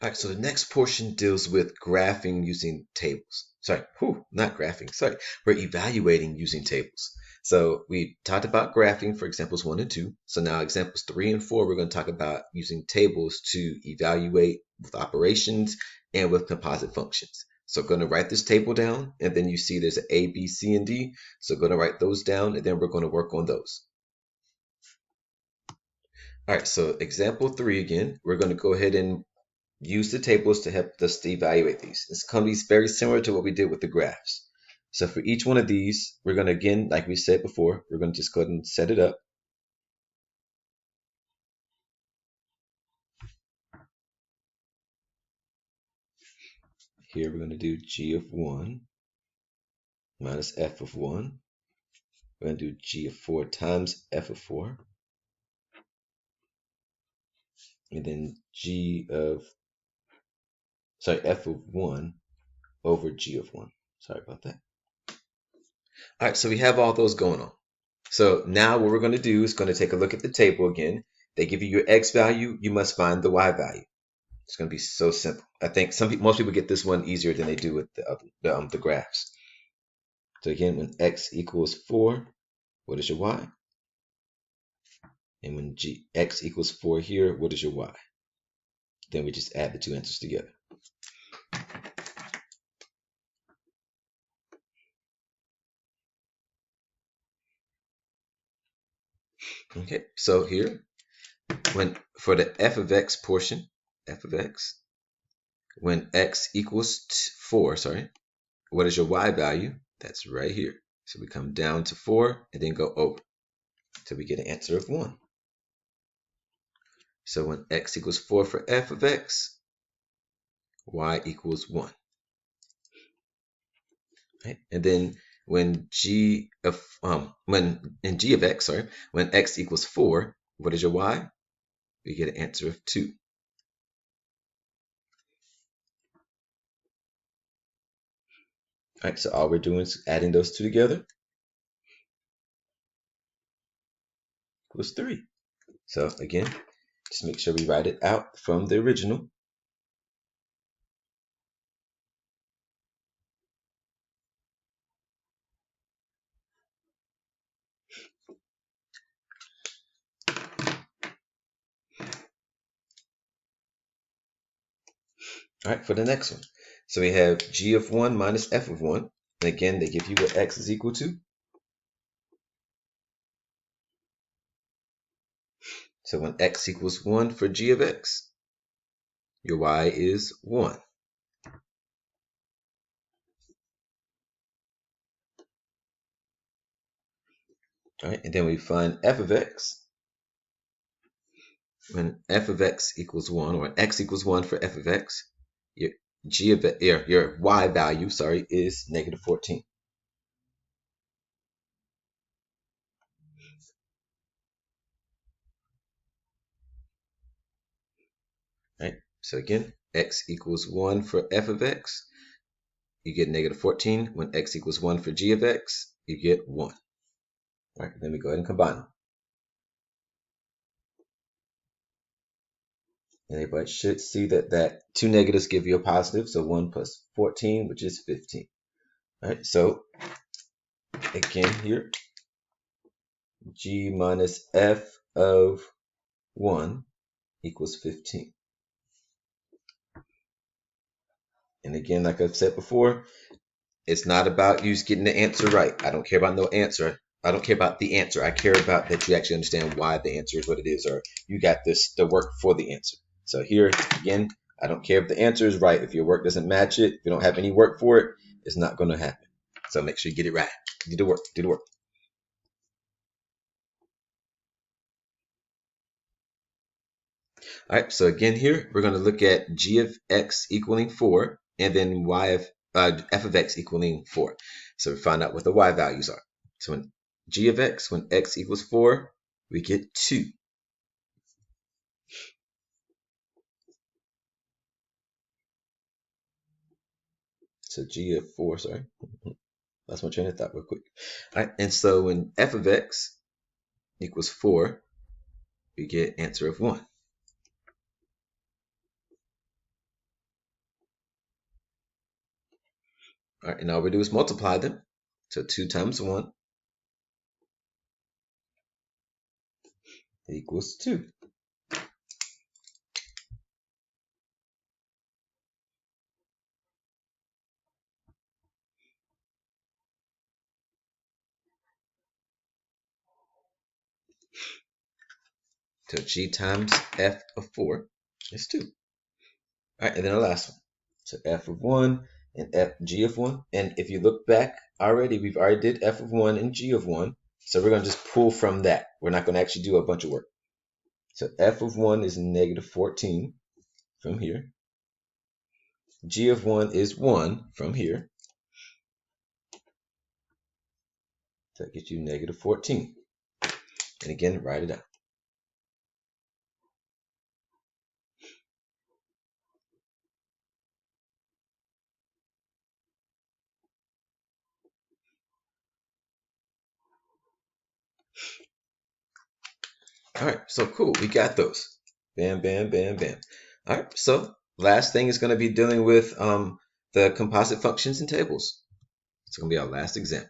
All right, so the next portion deals with graphing using tables. Sorry, not graphing. Sorry, we're evaluating using tables. So we talked about graphing for examples 1 and 2. So now examples 3 and 4, we're going to talk about using tables to evaluate with operations and with composite functions. So I'm going to write this table down, and then you see there's an A, B, C, and D. So I'm going to write those down, and then we're going to work on those. All right, so example 3 again, we're going to go ahead and use the tables to help us to evaluate these. It's going to be very similar to what we did with the graphs. So for each one of these, we're going to, again, like we said before, we're going to just go ahead and set it up. Here we're going to do g of 1 minus f of 1. We're going to do g of 4 times f of 4. And then f of 1 over g of 1. Sorry about that. All right, so we have all those going on. So now what we're going to do is going to take a look at the table again. They give you your x value, you must find the y value. It's going to be so simple. I think most people get this one easier than they do with the graphs. So again, when x equals 4, what is your y? And when x equals 4 here, what is your y? Then we just add the two answers together. Okay, so here, for the f of x portion, f of x, when x equals 4, what is your y value? That's right here. So we come down to 4 and then go over. So we get an answer of 1. So when x equals 4 for f of x, y equals 1. Right? And then when g of x, when x equals 4, what is your y? We get an answer of 2. All right, so all we're doing is adding those two together. Equals 3. So again, just make sure we write it out from the original. All right, for the next one. So we have g of 1 minus f of 1. And again, they give you what x is equal to. So when x equals 1 for g of x, your y is 1. All right, and then we find f of x. When f of x equals 1, or x equals 1 for f of x, your y value, is negative 14. Right? So again, x equals 1 for f of x, you get negative 14. When x equals 1 for g of x, you get 1. All right, then we go ahead and combine them. And everybody should see that two negatives give you a positive, so 1 plus 14, which is 15. All right, so again here, g minus f of 1 equals 15. And again, like I've said before, it's not about you getting the answer right. I don't care about no answer. I don't care about the answer. I care about that you actually understand why the answer is what it is, or you got the work for the answer. So here, again, I don't care if the answer is right. If your work doesn't match it, if you don't have any work for it, it's not going to happen. So make sure you get it right. Do the work. Do the work. All right, so again here, we're going to look at g of x equaling 4, and then f of x equaling 4. So we find out what the y values are. So when g of x, when x equals 4, we get 2. So g of 4, lost my train of thought real quick. All right, and so when f of x equals 4, we get answer of 1. All right, and all we do is multiply them. So 2 times 1 equals 2. So g times f of 4 is 2. All right, and then the last one. So f of 1 and g of 1. And if you look back already, we've already did f of 1 and g of 1. So we're going to just pull from that. We're not going to actually do a bunch of work. So f of 1 is negative 14 from here. G of 1 is 1 from here. So that gets you negative 14. And again, write it out. All right, so cool. We got those. Bam, bam, bam, bam. All right, so last thing is going to be dealing with the composite functions and tables. It's going to be our last example.